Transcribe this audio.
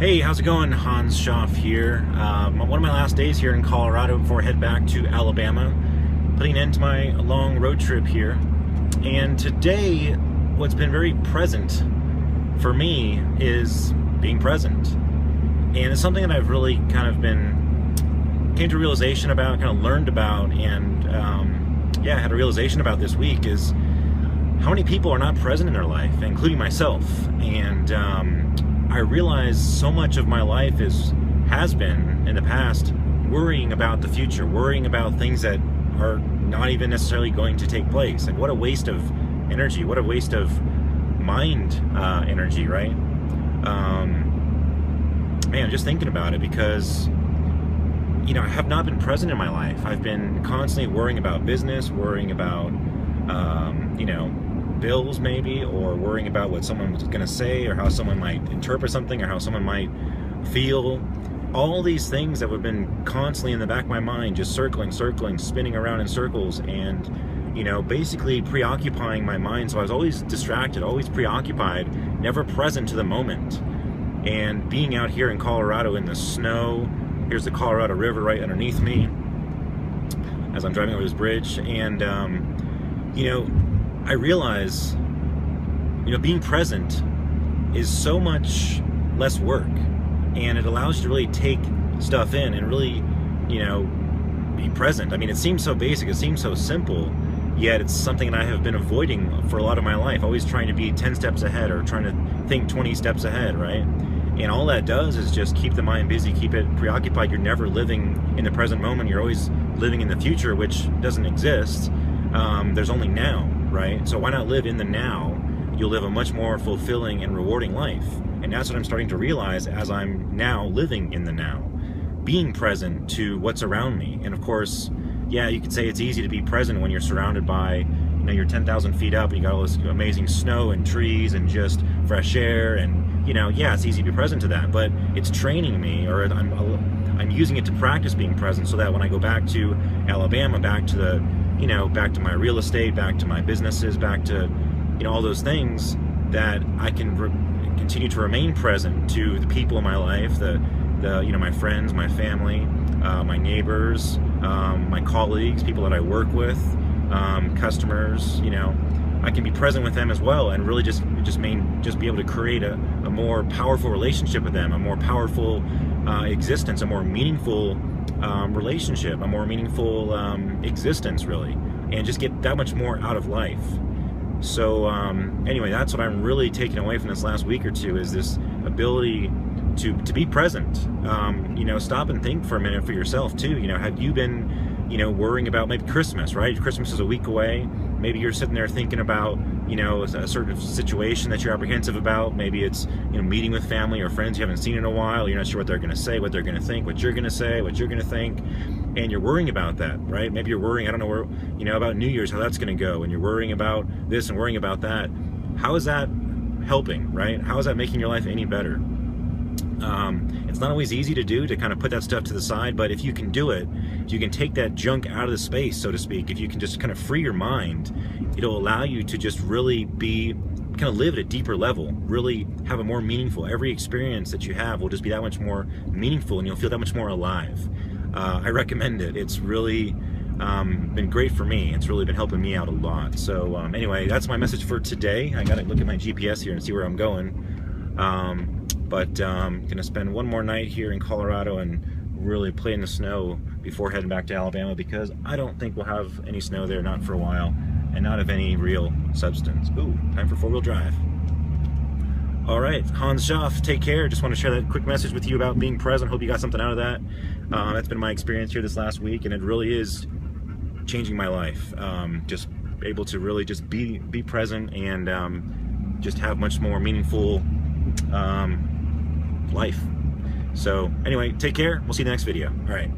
Hey, how's it going? Hans Schaff here. One of my last days here in Colorado before I head back to Alabama, putting an end to my long road trip here. And today, what's been very present for me is being present. And it's something that I've really kind of came to a realization about, kind of learned about, and had a realization about this week is how many people are not present in their life, including myself. And I realize so much of my life has been in the past worrying about the future, worrying about things that are not even necessarily going to take place. And what a waste of energy, what a waste of mind energy, right? Man, just thinking about it, because I have not been present in my life. I've been constantly worrying about business, worrying about bills maybe, or worrying about what someone's going to say, or how someone might interpret something, or how someone might feel. All these things that have been constantly in the back of my mind, just circling, spinning around in circles, and basically preoccupying my mind. So I was always distracted, always preoccupied, never present to the moment. And being out here in Colorado in the snow, here's the Colorado River right underneath me as I'm driving over this bridge, and I realize, being present is so much less work, and it allows you to really take stuff in and really, be present. I mean, it seems so basic, it seems so simple, yet it's something that I have been avoiding for a lot of my life, always trying to be 10 steps ahead or trying to think 20 steps ahead, right? And all that does is just keep the mind busy, keep it preoccupied. You're never living in the present moment, you're always living in the future, which doesn't exist. There's only now, right? So why not live in the now? You'll live a much more fulfilling and rewarding life. And that's what I'm starting to realize as I'm now living in the now, being present to what's around me. And of course, yeah, you could say it's easy to be present when you're surrounded by, you're 10,000 feet up and you got all this amazing snow and trees and just fresh air, and yeah, it's easy to be present to that, but it's training me, or I'm using it to practice being present, so that when I go back to Alabama, back to back to my real estate, back to my businesses, back to all those things, that I can continue to remain present to the people in my life, the my friends, my family, my neighbors, my colleagues, people that I work with, customers. I can be present with them as well, and really just be able to create a more powerful relationship with them, a more powerful existence, a more meaningful relationship, a more meaningful existence, really, and just get that much more out of life. So anyway, that's what I'm really taking away from this last week or two, is this ability to be present. Stop and think for a minute for yourself too. Have you been worrying about maybe Christmas, right? Christmas is a week away. Maybe you're sitting there thinking about, a certain situation that you're apprehensive about. Maybe it's, meeting with family or friends you haven't seen in a while. You're not sure what they're going to say, what they're going to think, what you're going to say, what you're going to think. And you're worrying about that, right? Maybe you're worrying, I don't know where, about New Year's, how that's going to go. And you're worrying about this and worrying about that. How is that helping, right? How is that making your life any better? It's not always easy to do, to kind of put that stuff to the side, but if you can do it, if you can take that junk out of the space, so to speak, if you can just kind of free your mind, it'll allow you to just really kind of live at a deeper level, really have a more meaningful, every experience that you have will just be that much more meaningful, and you'll feel that much more alive. I recommend it. It's really been great for me. It's really been helping me out a lot. So anyway, that's my message for today. I gotta look at my GPS here and see where I'm going. But I'm gonna spend one more night here in Colorado and really play in the snow before heading back to Alabama, because I don't think we'll have any snow there, not for a while, and not of any real substance. Ooh, time for four-wheel drive. All right, Hans Schaff, take care. Just want to share that quick message with you about being present. Hope you got something out of that. That's been my experience here this last week, and it really is changing my life. Just able to really just be present and just have much more meaningful life. So anyway, take care. We'll see you in the next video. All right.